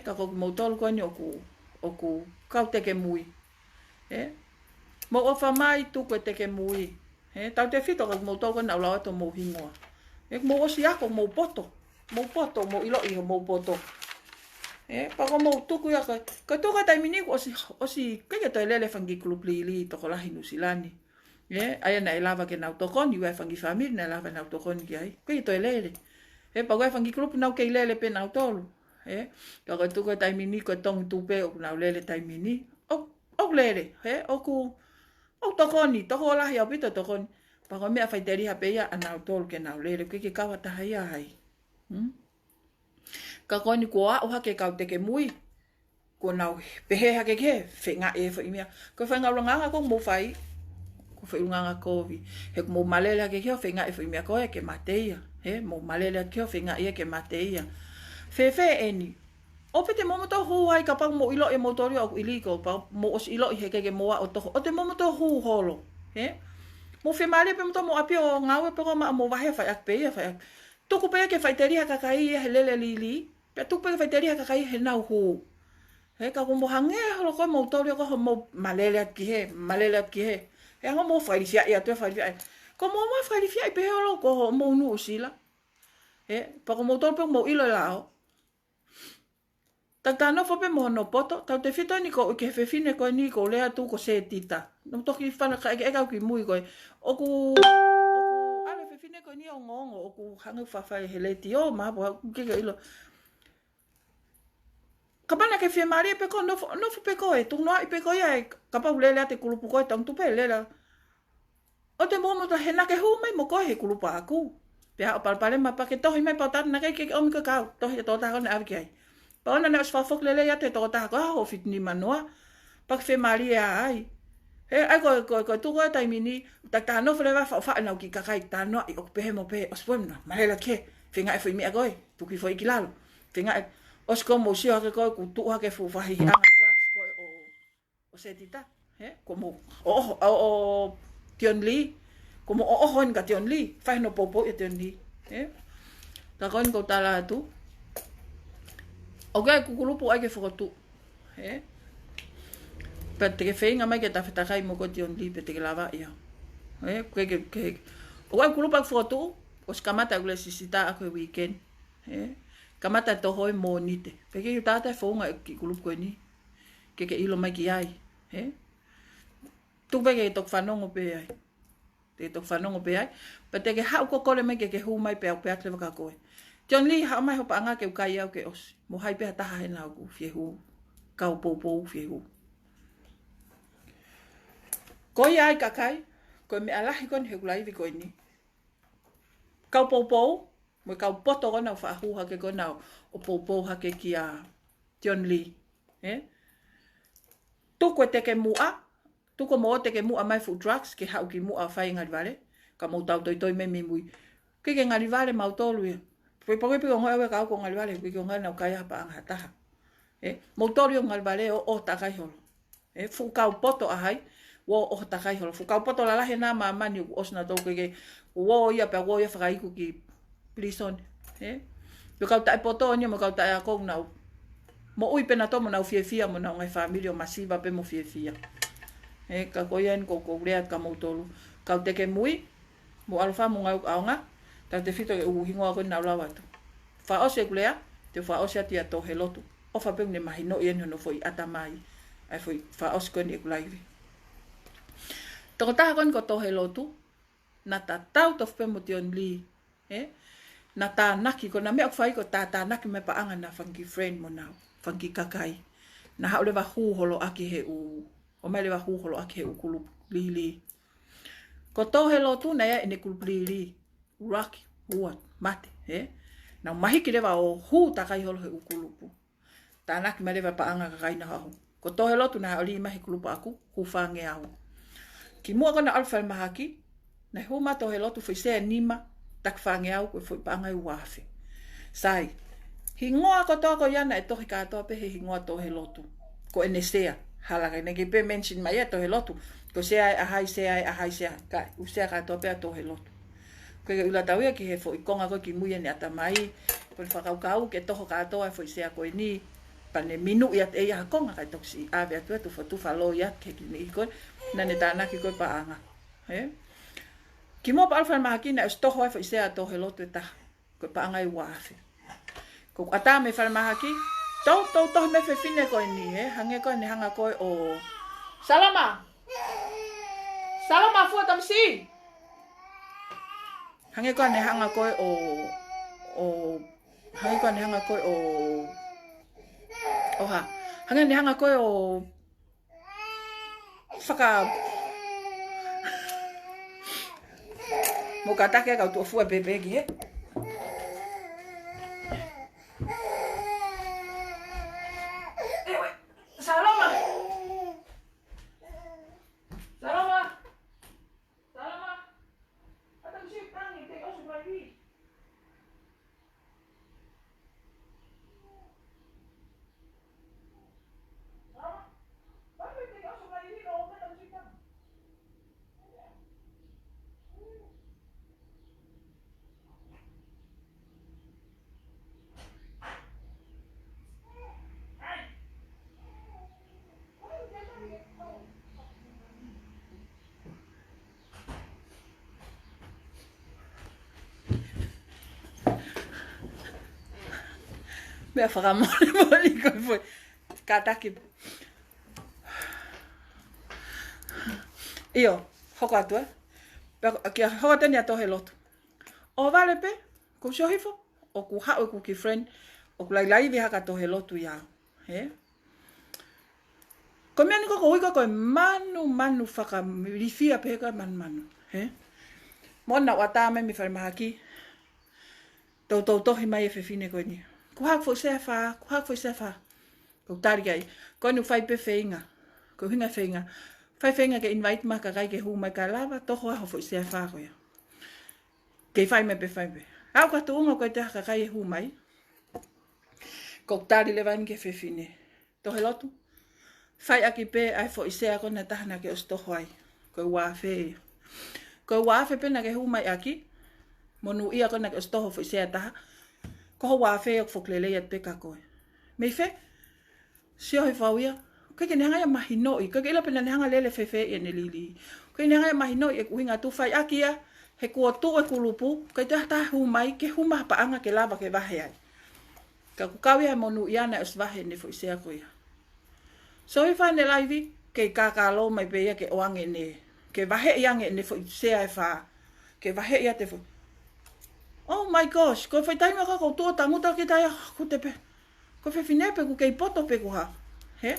Ka koki mautolu koe ni o ku kau teke mui. Mo o whamai tu koe teke mui. Tau te whito ka mo toko na ulawa to mo hingoa. Mo o si ako mo poto. Mo poto, mo ilo iho mo poto. Pako mo tuku ya ka. Ka tuka tai miniku o si kaya to elele whangi klupli li toko lahi nusilani. Aya na elava ke nau tokoni, ua whangi whamiri na elava nau tokoni ki ai. Kaya to elele. He pa koe whangi kulupu nau kei lele pe nau tolu. He, ka koe tuko taimini koe tongi tupe o nau lele taimini. O lele, he, o tokoni, toko lahi au pito tokoni. Pa koe mea whaiteri hape ia a nau tolu ke nau lele, ke kawa taha ia hai. Ka koe ni kua o hake kau teke mui. Ko nau pehe hake ke, whenga e wha imea. Ko whenga ulanganga ko mo whai. Ko wha ulanganga kovi. He ko mo malele hake ke o whenga e wha imea koe ke mateia. He, mo malele hake o whenga e ke mateia. Whewhe e ni. O pe te momoto hu hai ka pau mo ilo e motorio au iliko. Pa mo os ilo i heke ke moa o toho. O te momoto hu holo. He. Mo whemale pe moto mo api o ngau e peko ma mo wahe whai ak peia whai ak. Tuku pe ke whaiteri haka kai e he lele lili. Pe tuku pe ke whaiteri haka kai he nau hu. He ka mo hange holo ko mo torio ko mo malele at ki he, malele at ki he. He ngo mo whai fia ia tu whai fia. Ko mo whai fia pe holo ko mo nu usila. He, pa ko mo torio mo ilo lao. Ta no fo pe mo no poto, ta te fito ni ko ke fefine ko ni ko lea tu ko se tita. No toki fana ka e ka ki mui ko. Oku ale fefine ko ni o ngongo oku hange fa heleti o ma bo ke ilo. Kapana ke fie mari pe ko no fo pe ko e tu no i pe ko ia ka pa lele te kulupu ko tang tu pe lele. O te momo ta hena ke hu mai mo ko he kulupa aku. Pe a palpale ma pa ke to hi mai pa ta na ke o mi ka to he to ta ko na avki. Pa ona na sfafok lele ya te to ta ko ho fit ni manoa. Pa fe mari ai. He ai ko tu ko tai mini ta no fle va fa na ki ka kai ta no i o pe mo pe os pom na. Ma le ke finga e foi mi agoi. Tu ki foi kilalo. Finga os como si ha ko tu ha ke fu fa hi anga trucks ko o setita, he como o Tion Lee, como o hon ka Tion Lee, fa no popo e Tion Lee, he. Ta kon ko tala tu. O ga ku grupo ai ke fu tu, he. Pe te ke feinga mai ke ta feta kai mo ko Tion Lee pe te lava ia. He, ke o ga grupo fu tu, os kamata glesisita a ko weekend, he. Kamata to hoi mo nite. Peke ki tata fonga ki kulup ko ni. Ke ilo mai ki ai. He? Tu peke tok whanongo pe ai. Te tok whanongo pe ai. Pa te ke hau ko kore mai ke hu mai pe au pe atle waka koe. Tion Lee hau mai hopa anga ke ukai au ke osi. Mo hai pe taha he nau ku fie hu. Kau popo fie hu. Koi ai kakai. Koe me alahi kon he kulaivi koe ni. Kau popo. Mo kau poto kona o whaahu hake kona o popo hake ki a Tion Lee. Tuko teke mua. Tuko mo teke mua mai food trucks ke hau ki mua whai ngari vale. Ka mo tau toi me me mui. Ke ngari vale mau tolu ia. Poi poi piko ngoi awe kau ko ngari vale. Piko ngai nau kai hapa anga taha. Mo tolu ngari vale o takai holo. Fu kau poto ahai. Wo o takai holo. Fu kau poto lalahe na mamani osna tau ke wo ia pe wo ia whakaiku ki Prison, Yo kau tae poto ni mo kau tae ako nau. Mo ui pena to mo nau fia mo nau ngai familia masiva pe mo fia. Ka koien ko rea ka mo tolu. Kau teke mui mo alfa mo ngau aonga. Ta te fito ke uhingo ako nau lawa tu. Fa ose kulea, te fa ose atia to helotu. O fa pe ne mahino ien no foi atamai. Ai foi fa ose ko ni kulaivi. Toko taha kon ko to helotu. Na tatau to pe mo Tion Lee. Na tā naki, ko na mea whai ko tā naki me paanga na whanki friend mo nau, whanki kakai. Na hau lewa hūholo aki he u, o mai lewa hūholo aki he u kulup lili. Ko tō he lotu na ia ene kulup lili, uraki, uat, mate, Na mahiki lewa o hū takai holo he u kulupu. Tā naki me lewa paanga kakai na hahu. Ko tō he lotu na hau li mahi kulupu aku, hu whange au. Ki mua kona alfa mahaki, na hu mato he lotu whaisea nima, tak whange au koe whoi paangai uafe. Sai, hi ngoa ko tōko iana e tohi kātoa pehe hi ngoa tohe lotu. Ko ene sea, halaka, negi pe mention mai e tohe lotu. Ko sea e ahai sea, kai, usea kātoa pehe tohe lotu. Koe ke ula tauia ki he whoi konga koe ki muia ni atamai, koe whakaukau ke toho kātoa e whoi sea koe ni, pane minu iat e ia konga kai toksi awe atua tu whalo iat ke ki ni koe, nane tānaki koe paanga. Ki mo pa alfa mahakina e stoho e whaisea to he lotu e taha. Koe paangai uafe. Ko ata me whare mahaki. Tau me whewhine koe ni Hange koe ni hanga koe o... Salama! Salama fua tamsi! Hange koe ni hanga koe o hangi ko ni hanga ko o oha hangi ni hanga ko o whaka mo ka take ka tu fu bebe gi he Salama Salama Salama Ata ko si prang ni take off my feet Mea whakamoli ko foi. Ka taki. Io, hoko atu e. Kia hoko teni ato he lotu. O vale pe, ko shohifo, o ku hao ku ki friend, o ku lai vi haka to he lotu iau. He? Ko mea niko ko uika ko manu whakamrifia pe ka manu. He? Mona watame mi wharimahaki. Tau tohi mai e whiwhine koe ni. Ko hak fo sefa, ko tari ai. Ko nu fai pe feinga. Ko hinga feinga. Fai feinga ke invite ma ka kai ke hu mai ka lava, toho ho fo sefa ko ya. Ke fai me pe fai pe. Au ka tu ko te ka kai hu mai. Ko tari le van ke fefine. To helotu. Fai aki pe ai fo isea ko na tahana ke ostoho ai. Ko wa fe. Ko wa fe pe na ke hu mai aki. Monu ia ko na ke ostoho fo isea taha. Ko wa fe ok foklele ya pe ka koe. Me fe. Sio he fawia. Ko ke nanga ya mahino i. Ko ke ila pe na nanga lele fefe e ne lili. Ko ke nanga ya mahino i e kuhinga tu fai aki ya. He kua tu e kulupu. Ko te hata hu mai ke huma pa anga ke lava ke vahe ai. Ka kukawi ha monu ia na os vahe ne fo isea koe. So i fa ne laivi ke kakalo mai pe ya ke oange ne. Ke vahe iange ne fo isea e fa. Ke vahe ia te fo. Oh my gosh, ko fai taima ka ko tō tanguta ki taia ku te pe. Ko fai whine pe ku kei poto pe ku ha. He?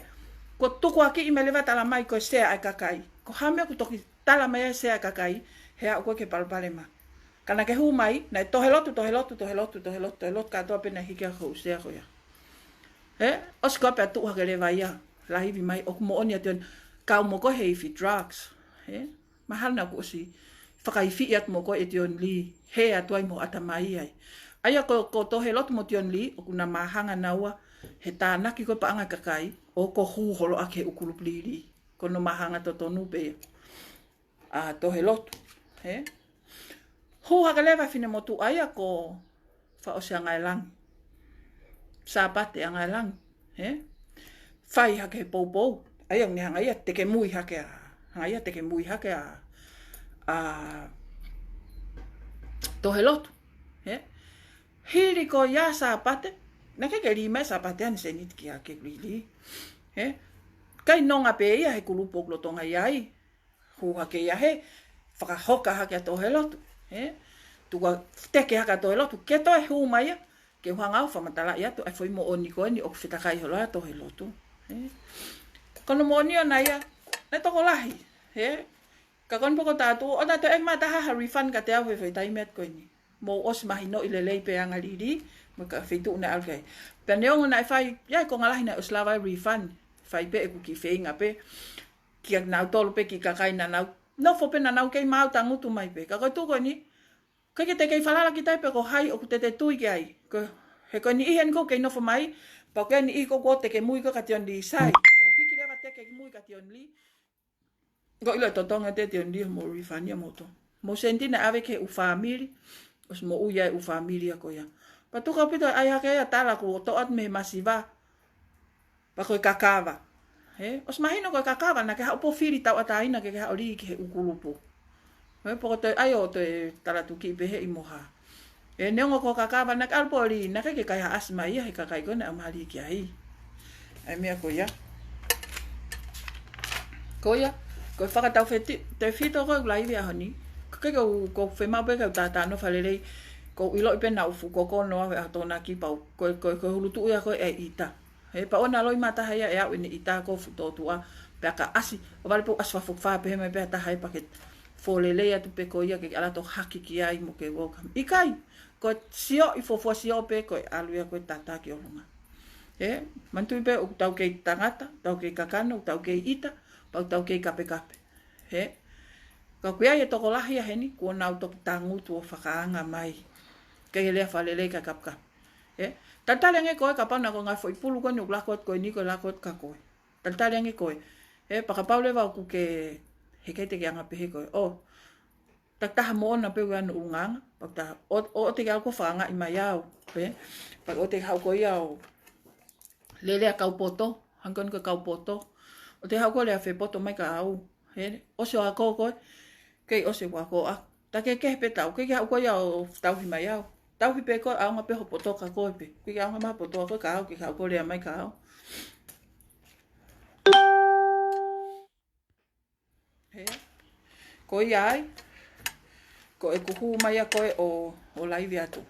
Ko tuku aki i me lewa tala mai ko sea ai kakai. Ko hamea ku toki tala mai ai sea ai kakai. Hea o koe ke palpale ma. Kana ke hu mai, nai tohelotu katoa pe na hiki a kou sea ko ia. He? Osi koe pe a tuha ke lewa ia. La hivi mai, o kumo oni ation kau mo ko hei fi drugs. He? Mahana ku osi. Whakaiwhi at mo ko e tion li. He atuai mo atamai ai. Aia ko tohe lotu mo tion li, o kuna mahanga naua, he tānaki ko paanga kakai, o ko hūholo ake ukulupliri li. Ko no mahanga to tonu pe. Tohe lotu. He? Hūhaka lewa whine mo tu aia ko whaose a ngai lang. Sāpate a ngai lang. He? Whai hake pou. Aia ni hanga ia teke mui hake a. Hanga ia teke mui hake a. Tohe lotu. He? Hiri ko ia sāpate. Na ke rima sāpate ane se nit ki a ke li. He? Kai nonga pe ia he kulupo klotonga iai. Hūhake ia he. Whakahoka hake a tohe lotu. He? Tuka teke haka tohe lotu. Ke toi hu mai ia. Ke uhangau whamatala ia tu. Ai fwoi mo oni koe ni o whitakai holo a tohe lotu. He? Kono mo oni o na ia. Nei toko lahi. He? Ka kon poko tātu, o tātu e mataha ha refund ka te au he whaitai met koe ni. Mo os mahi no i le lei pe anga liri, mo ka whaitu na alkei. Pea neongo na e whai, iai ko ngalahi na os lawa refund, whai pe e ku ki whainga pe, ki a nau tolu pe ki kakai na nau, no fo pe na nau kei mau tangutu mai pe. Ka koe tu koe ni, koe ke te kei whalala ki tai pe ko hai o ku te tui ki ai. He koe ni ihen ko kei nofo mai, pa koe ni i ko te ke mui ko ka tion li sai. Mo hiki lewa te ke mui ka tion li, ko ilo totonga te tion li mo refund ya moto. Mo senti na ave ke u family, os mo uia u familia ko ya. Pa tu ka pito ai hake ya tala ko to at me masiva. Pa ko kakava. He? Os mahino ko kakava na ke ha po firi tau ataina ke ha ori ke ukulupu. He po to ai o to tala tu ki be he imoha. E neongo ko kakava na kalpori na ke kai ha asma ia he kakai ko na amali ki ai. Ai mea ko ya. Ko ya. Ko whakatau te whito koe ulai via honi. Ko whemau pe kau tātā no whalelei. Ko ilo i pena ufu koko noa a tona ki pau. Ko hulutu ia ko e ita. He pa ona loi mata haia e au ine ita ko futo tua. Pea ka asi. O vale po aswa fukfa pe me pea ta hai paket. Folele atu pe ko ia ke ala to haki ki ai mo ke woka. Ikai. Ko sio i fofua sio pe ko alu ia ko tata ki olunga. Mantu pe o tau ke tangata, tau ke kakano, tau ke ita, tau ke kape kape. Ka kuia e toko lahi a heni, kua nau toki tangutu o whakaanga mai. Kei lea whalele ka kapka. Tatale nge koe ka pana ko ngai fo ipulu koe nuk lakot koe ni koe lakot ka koe. Tatale nge koe. Pakapaule wau ku ke hekei te ke anga pehe koe. Taktaha moona pe wana unganga. O te kia ko whanga i mai au. O te hau koe au. Lelea kaupoto. Hankon ka kaupoto. O te hau koe lea whepoto mai ka au. Ose o a koe. Kei ose wako a. Ta ke pe tau. Kei hau koe au tau hi mai au. Tau hi pe koe au nga pe hopoto ka koe pe. Kei au nga maa poto koe ka au. Kei hau koe lea mai ka au. Koe ai. Ko e kuhu mai a koe o laivi atu.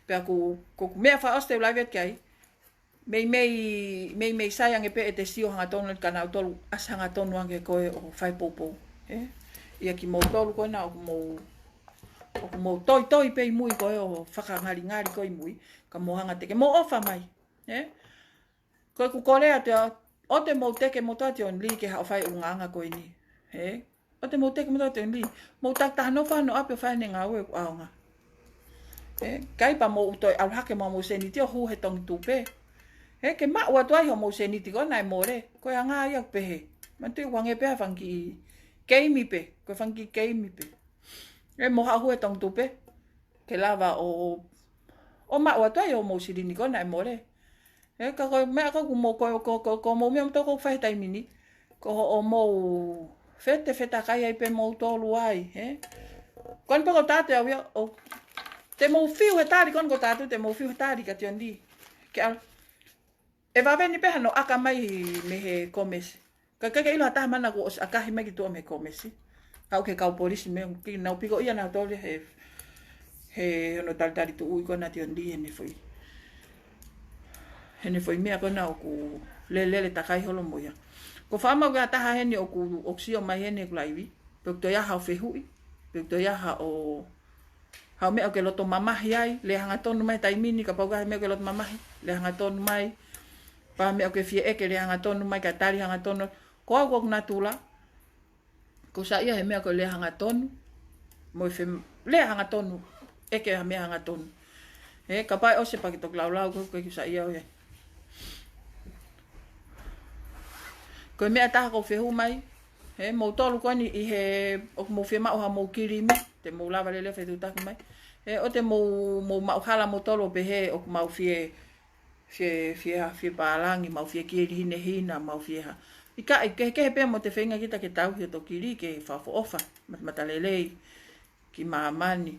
Pea ku mea wha oste o laivi atu kai. Mei sayange pe e te sio hanga tonu ka nau tolu as hanga tonu ange koe o whaipopo. Ia ki mou tolu koe na o mou toi pe i mui koe o whakangari koe i mui. Ka mou hanga teke. Mou ofa mai. Koe ku korea te o te mou teke mo toa te on li ke hao whai unganga koe ni. O te mou teke mo toa te on li. Mou taktaha no whano ape o whai ne ngā ue ku aonga. Kai pa mou utoi au hake mou seni te o hu he tongi tupe. Ke maa ua tuai ho mou seni ti kona e more. Koe a ngā iak pehe. Mantu i wange peha whanki keimi pe. Koe whanki keimi pe. Moha hu he tongi tupe. Ke lava o maa ua tuai ho mou sirini kona e more. Ka koe mea ka ku mou ko mou mea mtoko whahe taimini. Ko o mou feta kai ai pe mou tolu ai. Kon pa ko tate au ia. Te mou fiu he tari kon ko tatu te mou fiu he tari ka tion di. Ke al. E waweni peha no aka mai me he komesi. Ka keke ilo hataha mana ko os akahi mai ki tua me komesi. Kau ke kau polisi me. Ki nau piko ia nau tole he ono talitari tu ui kona tion di hene foi. Hene foi mea kona o ku lelele takai holo moia. Ko whaama ua taha hene o ku oksio mai hene ku laiwi. Pek to iaha o whehui. Pek to iaha o... Hau mea o ke loto mamahi ai. Le hanga tonu mai taimini ka paugahe mea o ke loto mamahi. Le hanga tonu mai. Pa mea o ke fie eke le hanga tonu mai ka tari hanga tonu. Ko au koku nga tula. Ko sa ia he mea ko le hanga tonu. Moi fe le hanga tonu. Eke ha mea hanga tonu. Ka pai ose pa ki tok lau ko ki sa ia o he. Ko mea taha ko whehu mai. Mou tolu koe ni i he o mou whi mao ha mou kirimi. Te mou lava lele whetu taku mai. O te mou mao hala mou tolu o pehe o mau fie pālangi, mau fie kiri hine hina, mau fie ha. Ika ke pēr mo te whenga kita ke tau hi to kiri ke whafo ofa. Matalelei ki maamani.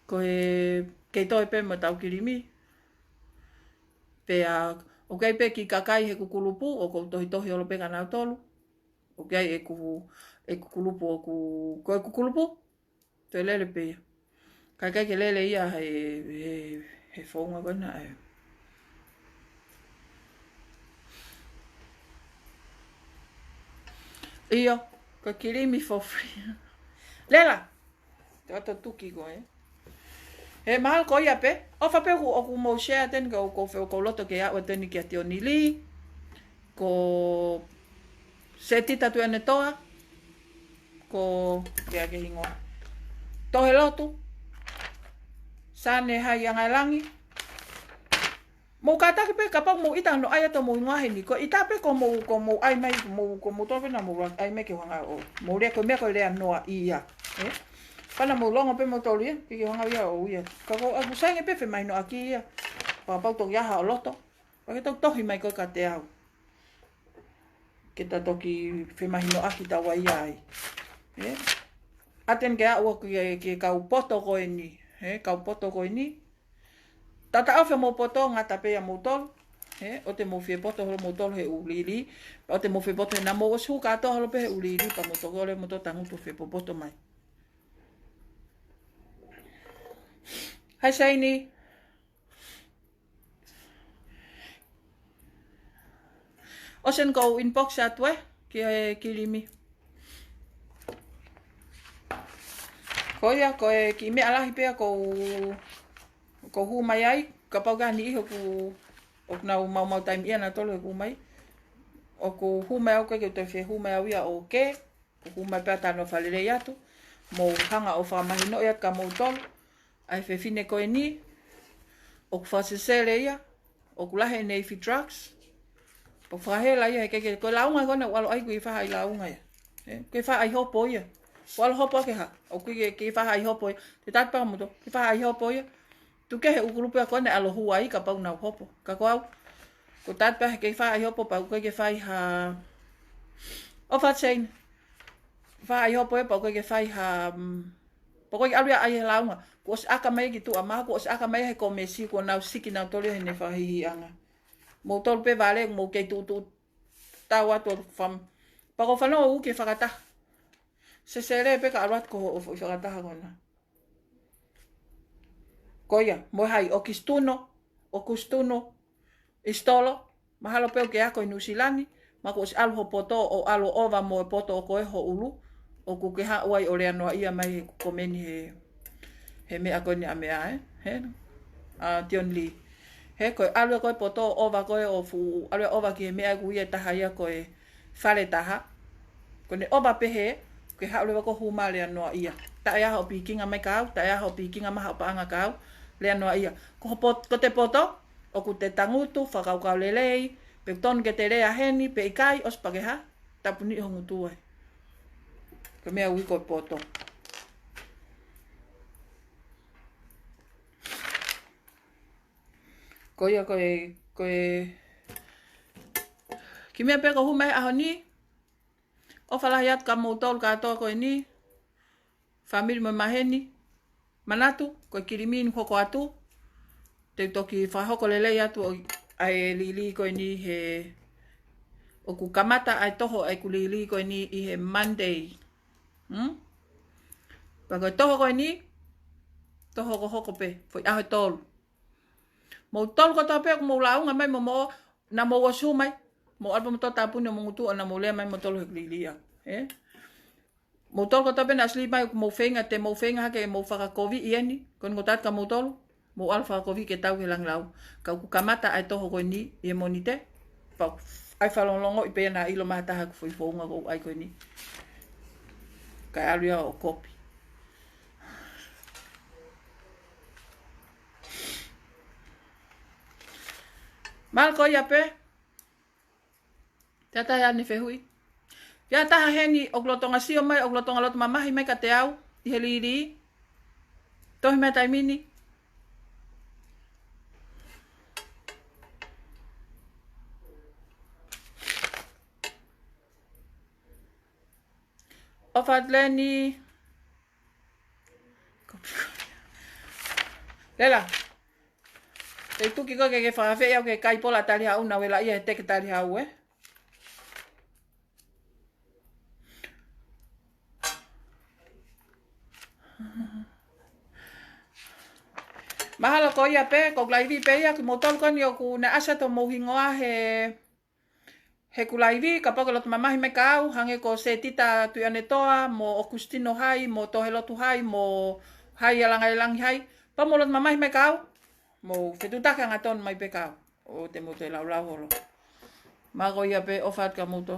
Ko ke toi pēr mo tau kirimi. Pea o kei pe ki kakai he kukulupu o ko tohi olo peka nau tolu. O kei e kukulupu o ko e kukulupu. Te lele pe. Kai ke lele ia he whaunga kona e. Iyo, ko kirimi for free. Lela! Te ato tuki ko mahal ko ia pe. O whape o ku mou share ten ko loto ke awa teni ki ati o nili. Ko se tita tu ane toa. Ko kia ke hingoa. Tohe lotu. Sane hai angailangi. Mou kataki pe kapag mou itang no aya to mou ngahe ni. Ko ita pe ko mou ai mai ko mou tope na mou ai mai ke wanga o. Mou rea ko mea ko lea noa ia. Pana mou longa pe mou tolu ia. Ki wanga ia o ia. Kako aku sainge pe fe mai no aki ia. Pau tok iaha o loto. Pake tok tohi mai ko ka te au. Ke ta toki fe mai no aki ta wa ia ai. Aten ke au ke kau poto ko ni. Kau poto ko ni. Tata awha mou poto ngata pe a mou tolu. O te mou fie poto holo mou tolu he ulili. O te mou fie poto he na mou osu kato holo pe he ulili. Pa mou toko ole mou to tangutu fie poto mai. Hai Saini. Osen go inbox atwe ki limi. Koia ko ki me ala hipea ko hu mai ai ka pau ga ni ho ku o na mau time ia na tolo ku mai. O ko hu mai o ke te fe hu mai ia o ke ko hu mai pata no falele atu mo hanga o fa mai no ia ka mo tolo ai fe fine ko ni o ku fa se sele ia o ku lahe nei fi drugs o fa hela ia ke ko launga ko na walo ai ku fa ai launga ia ke fa ai hopo ia walo hopo ke ha o ku ke fa ai hopo te tat pa mo to ke fa ai hopo ia tu ke u grupo ko na alo hu ai ka pa na hopo ka ko tat pa ke fa ai hopo pa ke fa ha o fa chain fa ai hopo pa ke fa ha pokoknya alu ai launga ko os aka mai gitu ama ko os aka mai he ko mesi ko na siki na tole ne fa hi anga mo tol pe vale mo ke tu tawa to fam pa ko fa no u ke fa kata se sere pe ka alat ko o fa kata ha gona koya mo hai o kustuno istolo mahalo pe ke ako inusilani ma ko os alho poto o alo ova mo poto ko e ho ulu o ku ke ha wai o le no ia mai ko meni he me ako ni amea he a tion li he ko alo ko poto ova ko o fu alo ova ki me aku ia taha ia ko e fale taha ko ne ova pe he ke ha le ko hu ma le no ia ta ia ho pikinga mai ka ta ia ho pikinga ma pa anga ka le no ia ko te poto o ku te tangutu fa ka lelei pe ton ke te rea heni pe kai os pa ke ha tapuni ho ngutu ai ko me au ko poto koia ko ki me pe ko hu mai a ni o fala yat ka mo tol ka to ko ni family mo maheni manatu ko kirimin ko atu te toki fa hoko lele atu ai lili ko ni he o ku kamata ai toho ai ku lili ko ni I he Monday pa ko toho ko ni toho ko hoko pe foi a tol mo tol ko to pe mo launga mai mo na mo wasu mai mo alba mo to tapu no mo tu na mo le mai mo tol lili ya mo tol ko to pe na sli mai mo fenga te mo fenga ke mo fa covid ieni kon ngotat ka mo tol mo alfa covid ke tau lang lau ka ku kamata ai toho ko ni e monite pa ai fa longo I pe na ilo mata ha ku foi fonga ko ai ko ni ka alia o kopi mal ko ya pe tata ya ni fehui ya ta heni o glotonga sio mai o glotonga lot mama hi mai ka te au I heliri to hi mata mini o fatleni lela te tu ki ko ke fa fe ya ke kai pola tali ha una wela ia te ke tali ha mahalo ko ia pe ko laivi pe ia ki motol ko ni ku na asa to mo hingoa he ku laivi ka pa ko lot mama me kau hange ko se tita tu ane toa mo okustino hai mo to helo tu hai mo hai lang hai pa mo lot mama me kau mo fetuta ka ngaton mai pe kau o te mo te lau holo ma ko ia pe ofat ka moto